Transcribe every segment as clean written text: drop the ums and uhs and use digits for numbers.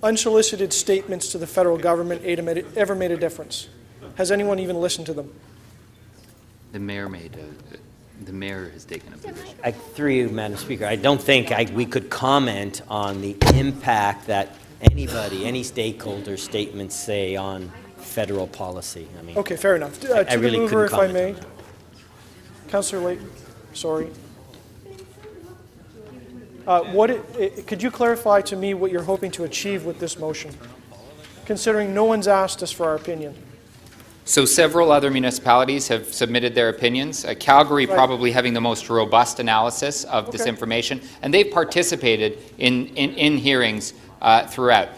unsolicited statements to the federal government ever made a difference? Has anyone even listened to them? The mayor has taken a position. Through you, Madam Speaker, I don't think we could comment on the impact that anybody, any stakeholder statements say on federal policy. I mean, okay, fair enough. I really the mover, couldn't if I may. comment. Councillor Layton, sorry. Could you clarify to me what you're hoping to achieve with this motion, considering no one's asked us for our opinion? So several other municipalities have submitted their opinions. Calgary Right. probably having the most robust analysis of this information, and they've participated in hearings throughout.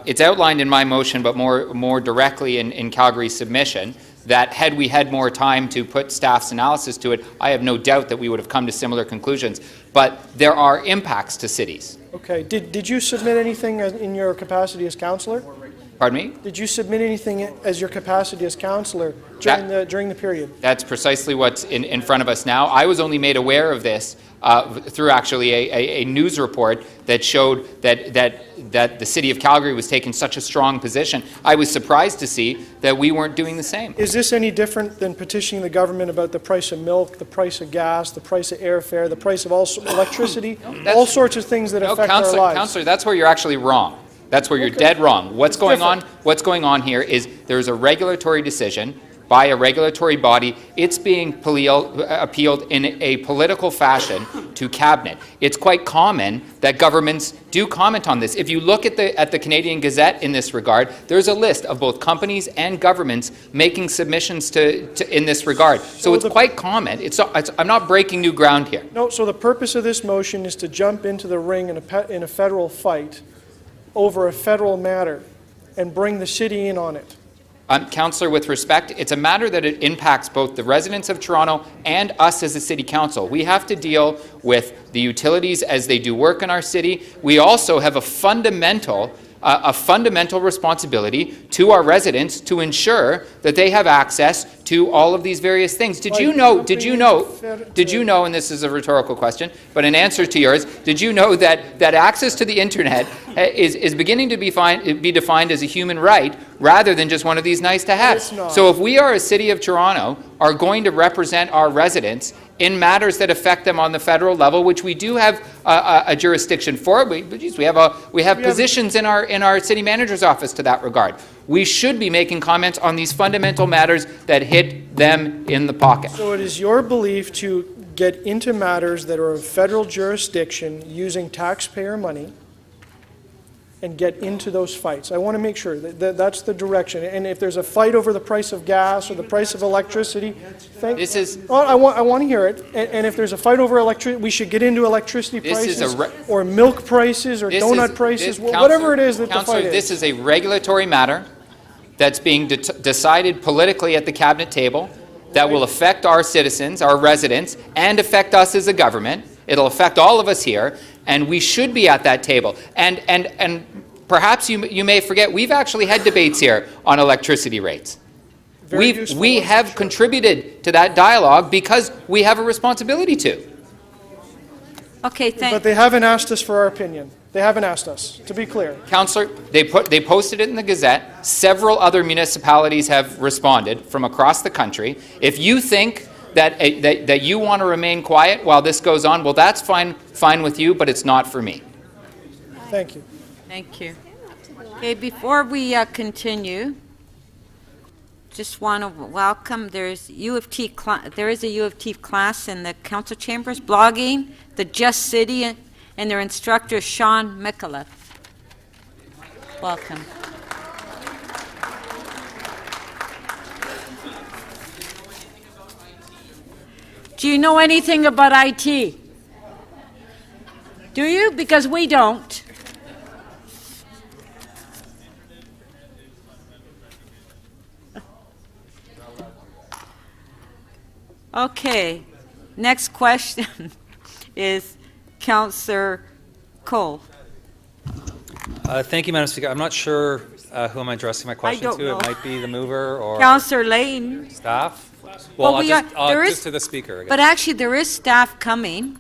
It's outlined in my motion, but more directly in Calgary's submission, that had we had more time to put staff's analysis to it, I have no doubt that we would have come to similar conclusions. But there are impacts to cities. Okay. Did you submit anything in your capacity as councillor? Pardon me? Did you submit anything as your capacity as councillor during the period? That's precisely what's in front of us now. I was only made aware of this through actually a news report that showed that the City of Calgary was taking such a strong position. I was surprised to see that we weren't doing the same. Is this any different than petitioning the government about the price of milk, the price of gas, the price of airfare, the price of electricity, all sorts of things that affect our lives? Councillor, that's where you're actually wrong. That's where you're dead wrong. What's going on here is there's a regulatory decision by a regulatory body. It's being appealed in a political fashion to Cabinet. It's quite common that governments do comment on this. If you look at the Canadian Gazette in this regard, there's a list of both companies and governments making submissions in this regard. So it's quite common. I'm not breaking new ground here. No, so the purpose of this motion is to jump into the ring in a federal fight over a federal matter and bring the city in on it. Councillor, with respect, it's a matter that it impacts both the residents of Toronto and us as a city council. We have to deal with the utilities as they do work in our city. We also have a fundamental responsibility to our residents to ensure that they have access to all of these various things. Did you know, and this is a rhetorical question, but in answer to yours, did you know that access to the internet is beginning to be defined as a human right rather than just one of these nice to have? So if we are a City of Toronto are going to represent our residents in matters that affect them on the federal level, which we do have a jurisdiction for. We have positions in our city manager's office to that regard. We should be making comments on these fundamental matters that hit them in the pocket. So it is your belief to get into matters that are of federal jurisdiction using taxpayer money and get into those fights. I want to make sure that's the direction. And if there's a fight over the price of gas or the price of electricity, I want to hear it. And if there's a fight over electricity, we should get into electricity prices or milk prices or donut prices, whatever it is that the fight is. This is a regulatory matter that's being decided politically at the Cabinet table that will affect our citizens, our residents, and affect us as a government. It'll affect all of us here, and we should be at that table. And perhaps you may forget, we've actually had debates here on electricity rates. We have contributed to that dialogue because we have a responsibility to. Okay, but they haven't asked us for our opinion. They haven't asked us, to be clear. Councillor, they posted it in the Gazette. Several other municipalities have responded from across the country. If you think that you want to remain quiet while this goes on, well, that's fine with you, but it's not for me. Thank you. Thank you. Okay, before we continue, just want to welcome. There is a U of T class in the council chambers blogging the Just City, and their instructor Sean Micallef. Welcome. Do you know anything about IT? Do you? Because we don't. Okay, next question is Councillor Cole. Thank you, Madam Speaker. I'm not sure who am I addressing my question to. Know. It might be the mover or Councillor Layton. Staff. Well, I'll just to the speaker. I guess. But actually, there is staff coming.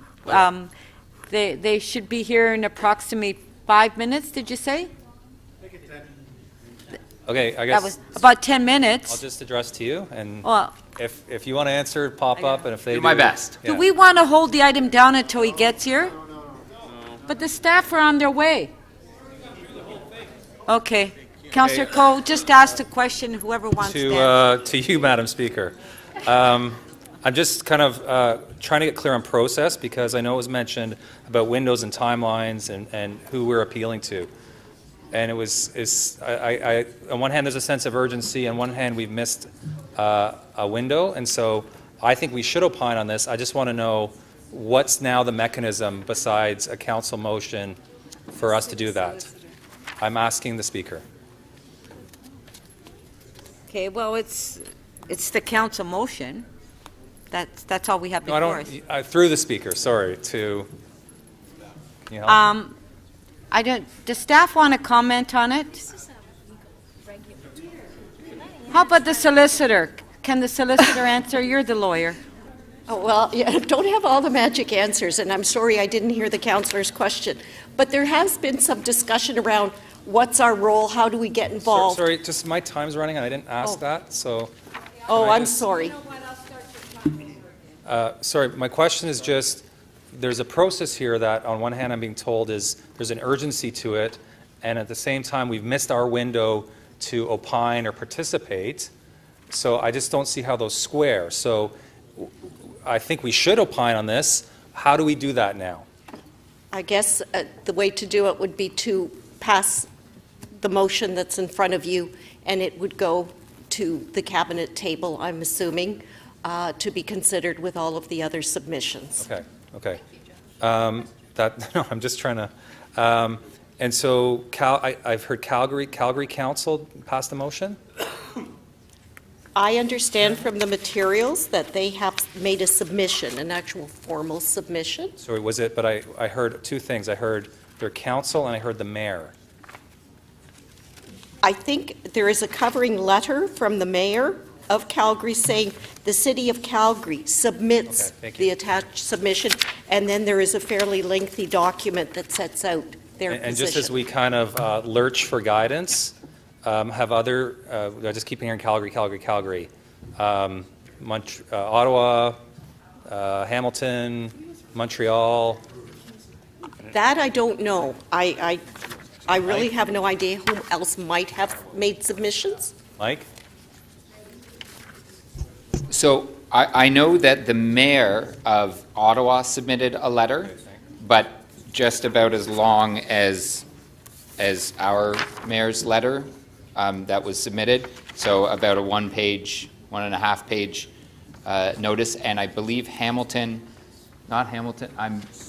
They should be here in approximately 5 minutes. Did you say? Okay, I That was guess about 10 I'll minutes. just address to you, and Well, if you want to answer, pop up, and if they Do my best. do yeah. we want to hold the item down until he gets here? But the staff are on their way. Okay. Councillor Coe, just ask the question, whoever wants to answer. To you, Madam Speaker. I'm just kind of trying to get clear on process, because I know it was mentioned about windows and timelines and who we're appealing to. And it was, on one hand, there's a sense of urgency. On one hand, we've missed a window. And so I think we should opine on this. I just want to know what's now the mechanism besides a council motion for us to do that. I'm asking the Speaker. Okay, well, it's the council motion. That's all we have No, I before us. don't, through the Speaker, sorry, to, can you help? Does staff want to comment on it? How about the solicitor? Can the solicitor answer? You're the lawyer. Oh, well, yeah, don't have all the magic answers, and I'm sorry I didn't hear the councillor's question. But there has been some discussion around what's our role, how do we get involved? Sorry, just my time's running and I didn't ask that, so. Oh, can I I'm just- sorry. Sorry, my question is just, there's a process here that on one hand I'm being told is there's an urgency to it, and at the same time we've missed our window to opine or participate. So I just don't see how those square. So I think we should opine on this. How do we do that now? I guess the way to do it would be to pass the motion that's in front of you, and it would go to the cabinet table, I'm assuming, to be considered with all of the other submissions. Okay, okay. No, I'm just trying to. And so I've heard Calgary Council passed a motion. I understand from the materials that they have made a submission, an actual formal submission. So was it? But I heard two things. I heard their council and I heard the mayor. I think there is a covering letter from the mayor of Calgary saying the city of Calgary submits Okay, thank you. the attached submission, and then there is a fairly lengthy document that sets out their And position. just as we kind of lurch for guidance, have other, I just keep hearing Calgary, Ottawa, Hamilton, Montreal. That I don't know. I really have no idea who else might have made submissions. Mike? So I know that the mayor of Ottawa submitted a letter, but just about as long as our mayor's letter that was submitted. So about a 1.5 page notice, and I believe Hamilton. Not Hamilton.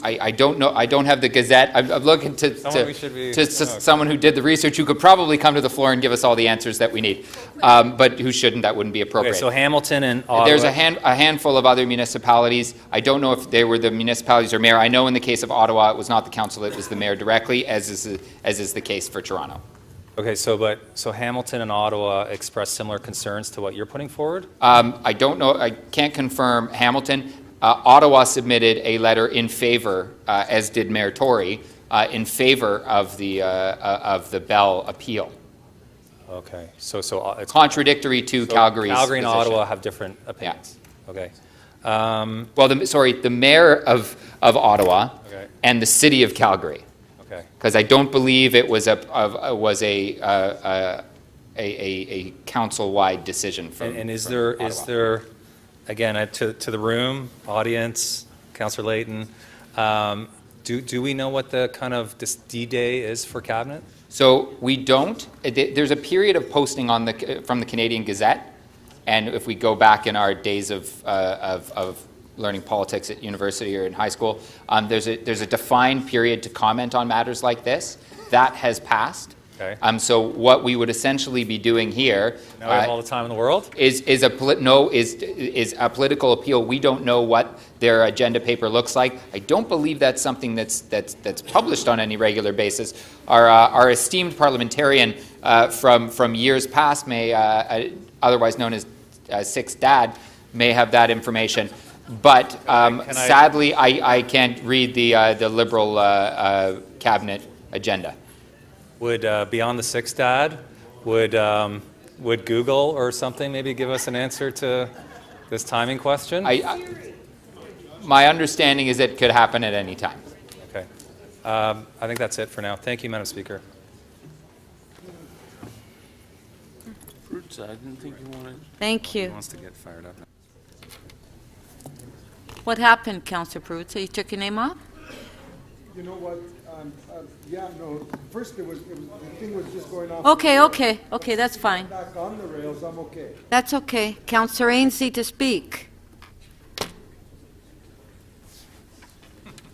I don't know. I don't have the Gazette. I'm looking to someone who did the research, who could probably come to the floor and give us all the answers that we need, but who shouldn't. That wouldn't be appropriate. Okay, so Hamilton and Ottawa. There's a handful of other municipalities. I don't know if they were the municipalities or mayor. I know in the case of Ottawa, it was not the council; it was the mayor directly, as is the case for Toronto. Okay, so Hamilton and Ottawa expressed similar concerns to what you're putting forward? I don't know. I can't confirm Hamilton. Ottawa submitted a letter in favor, as did Mayor Tory, in favor of the Bell appeal. Okay, so it's Contradictory to Calgary's Calgary and position. Ottawa have different opinions. Okay. Well, the mayor of Ottawa Okay. and the city of Calgary, Okay. because I don't believe it was a council-wide decision from. And is from there Ottawa. again to the room, audience, Councillor Layton, do we know what the kind of this D-Day is for cabinet? So we don't. There's a period of posting from the Canadian Gazette, and if we go back in our days of learning politics at university or in high school, there's a defined period to comment on matters like this. That has passed. Okay. So what we would essentially be doing here Now we have all the time in the world? is a political appeal. We don't know what their agenda paper looks like. I don't believe that's something that's published on any regular basis. Our esteemed parliamentarian from years past, otherwise known as Sixth Dad, may have that information. But sadly, I can't read the Liberal cabinet agenda. Would Beyond the Six Dad, would Google or something maybe give us an answer to this timing question? My understanding is it could happen at any time. Okay. I think that's it for now. Thank you, Madam Speaker. I didn't think you wanted. Thank you. Who wants to get fired up? What happened, Councillor Perruzza? You took your name off? You know what, yeah, no, first the thing was just going off. Okay, that's fine. Back on the rails, I'm okay. That's okay. Councillor Ainslie to speak.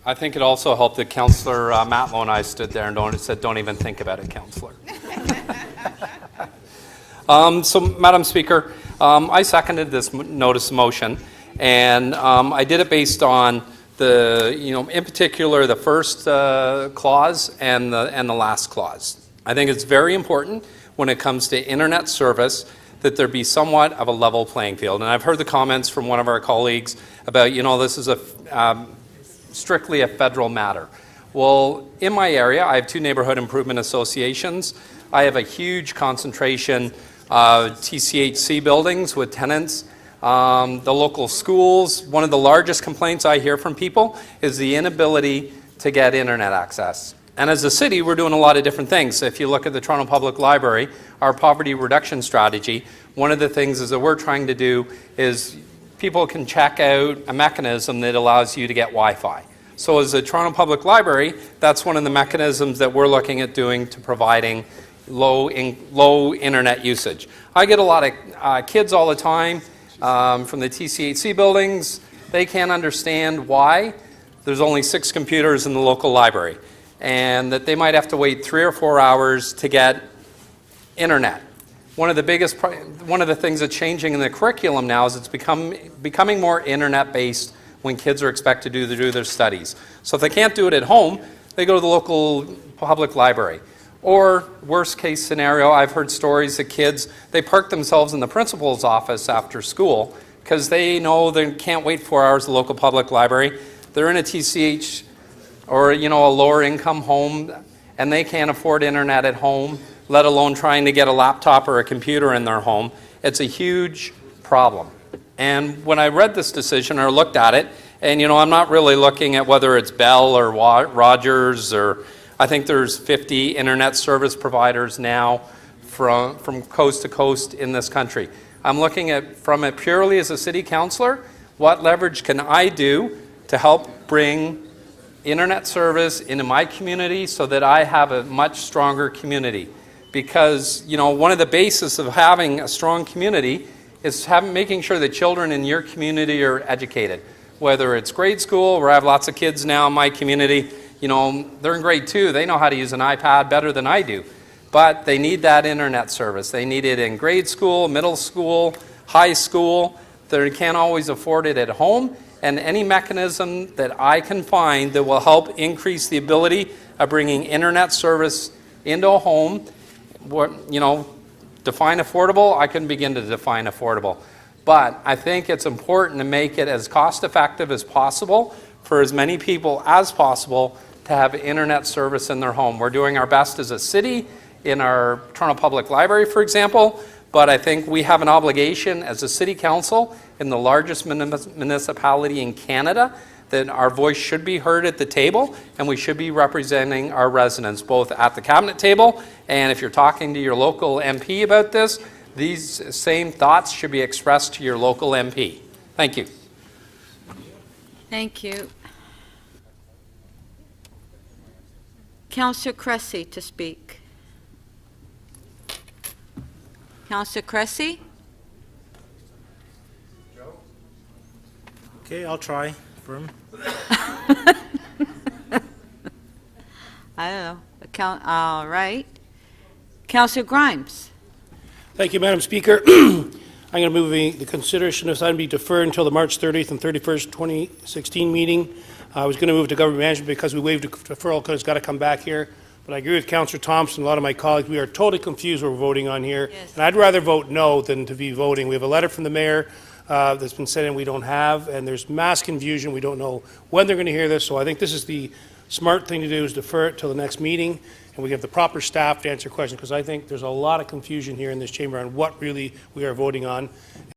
I think it also helped that Councillor Matlow and I stood there and said, don't even think about it, Councillor. So, Madam Speaker, I seconded this notice of motion, and I did it based on in particular, the first clause and the last clause. I think it's very important when it comes to internet service that there be somewhat of a level playing field. And I've heard the comments from one of our colleagues about, this is strictly a federal matter. Well, in my area, I have 2 neighborhood improvement associations. I have a huge concentration of TCHC buildings with tenants. The local schools, one of the largest complaints I hear from people is the inability to get internet access. And as a city, we're doing a lot of different things. If you look at the Toronto Public Library, our poverty reduction strategy, one of the things is that we're trying to do is people can check out a mechanism that allows you to get Wi-Fi. So as a Toronto Public Library, that's one of the mechanisms that we're looking at doing to providing low internet usage. I get a lot of kids all the time from the TCHC buildings. They can't understand why there's only 6 computers in the local library and that they might have to wait 3 or 4 hours to get internet. One of the things that's changing in the curriculum now is it's becoming more internet-based when kids are expected to do their studies. So if they can't do it at home, they go to the local public library. Or worst case scenario, I've heard stories that kids, they park themselves in the principal's office after school because they know they can't wait 4 hours at the local public library. They're in a TCH or a lower income home and they can't afford internet at home, let alone trying to get a laptop or a computer in their home. It's a huge problem. And when I read this decision or looked at it, and I'm not really looking at whether it's Bell or Rogers or I think there's 50 internet service providers now from coast to coast in this country. I'm looking at from it purely as a city councillor, what leverage can I do to help bring internet service into my community so that I have a much stronger community. Because one of the bases of having a strong community is making sure that children in your community are educated. Whether it's grade school, where I have lots of kids now in my community, they're in grade 2, they know how to use an iPad better than I do. But they need that internet service. They need it in grade school, middle school, high school. They can't always afford it at home. And any mechanism that I can find that will help increase the ability of bringing internet service into a home, define affordable, I can begin to define affordable. But I think it's important to make it as cost effective as possible for as many people as possible to have internet service in their home. We're doing our best as a city in our Toronto Public Library, for example, but I think we have an obligation as a city council in the largest municipality in Canada that our voice should be heard at the table and we should be representing our residents both at the cabinet table and if you're talking to your local MP about this, these same thoughts should be expressed to your local MP. Thank you. Thank you. Councillor Cressy to speak. Councillor Cressy? Okay, I'll try for him. I don't know. All right. Councillor Grimes? Thank you, Madam Speaker. I'm going to move the consideration of this item be deferred until the March 30th and 31st, 2016 meeting. I was going to move to government management because we waived deferral because it's got to come back here. But I agree with Councillor Thompson, a lot of my colleagues. We are totally confused what we're voting on here. Yes. And I'd rather vote no than to be voting. We have a letter from the mayor that's been sent in we don't have, and there's mass confusion. We don't know when they're going to hear this. So I think this is the smart thing to do is defer it till the next meeting. and we have the proper staff to answer questions, because I think there's a lot of confusion here in this chamber on what really we are voting on.